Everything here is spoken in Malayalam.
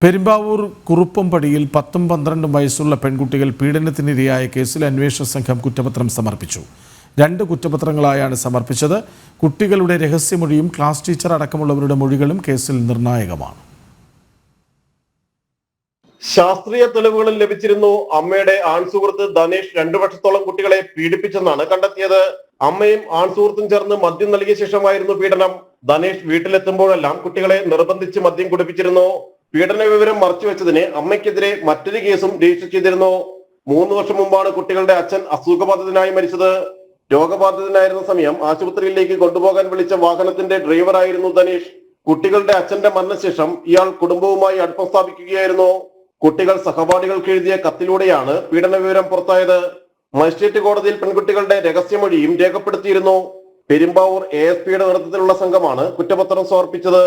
പെരുമ്പാവൂർ കുറുപ്പംപടിയിൽ 10-12 വയസ്സുള്ള പെൺകുട്ടികൾ പീഡനത്തിനിരയായ കേസിൽ അന്വേഷണ സംഘം കുറ്റപത്രം സമർപ്പിച്ചു. 2 കുറ്റപത്രങ്ങളായാണ് സമർപ്പിച്ചത്. കുട്ടികളുടെ രഹസ്യമൊഴിയും ക്ലാസ് ടീച്ചർ അടക്കമുള്ളവരുടെ മൊഴികളും കേസിൽ നിർണായകമാണ്. ശാസ്ത്രീയ തെളിവുകളിൽ ലഭിച്ചിരുന്നു അമ്മയുടെ ആൺസുഹൃത്ത് ധനേഷ് 2 വർഷത്തോളം കുട്ടികളെ പീഡിപ്പിച്ചെന്നാണ് കണ്ടെത്തിയത്. അമ്മയും ആൺസുഹൃത്തും ചേർന്ന് മദ്യം നൽകിയ ശേഷമായിരുന്നു പീഡനം. ധനേഷ് വീട്ടിലെത്തുമ്പോഴെല്ലാം കുട്ടികളെ നിർബന്ധിച്ച് മദ്യം കുടിപ്പിച്ചിരുന്നു. പീഡന വിവരം മറച്ചുവെച്ചതിന് അമ്മയ്ക്കെതിരെ മറ്റൊരു കേസും രജിസ്റ്റർ ചെയ്തിരുന്നു. 3 വർഷം മുമ്പാണ് കുട്ടികളുടെ അച്ഛൻ അസുഖബാധിതനായി മരിച്ചത്. രോഗബാധിതനായിരുന്ന സമയം ആശുപത്രിയിലേക്ക് കൊണ്ടുപോകാൻ വിളിച്ച വാഹനത്തിന്റെ ഡ്രൈവറായിരുന്നു ധനേഷ്. കുട്ടികളുടെ അച്ഛന്റെ മരണശേഷം ഇയാൾ കുടുംബവുമായി അടുപ്പം സ്ഥാപിക്കുകയായിരുന്നു. കുട്ടികൾ സഹപാഠികൾക്ക് എഴുതിയ കത്തിലൂടെയാണ് പീഡന വിവരം പുറത്തായത്. മജിസ്ട്രേറ്റ് കോടതിയിൽ പെൺകുട്ടികളുടെ രഹസ്യമൊഴിയും രേഖപ്പെടുത്തിയിരുന്നു. പെരുമ്പാവൂർ ASPയുടെ നേതൃത്വത്തിലുള്ള സംഘമാണ് കുറ്റപത്രം സമർപ്പിച്ചത്.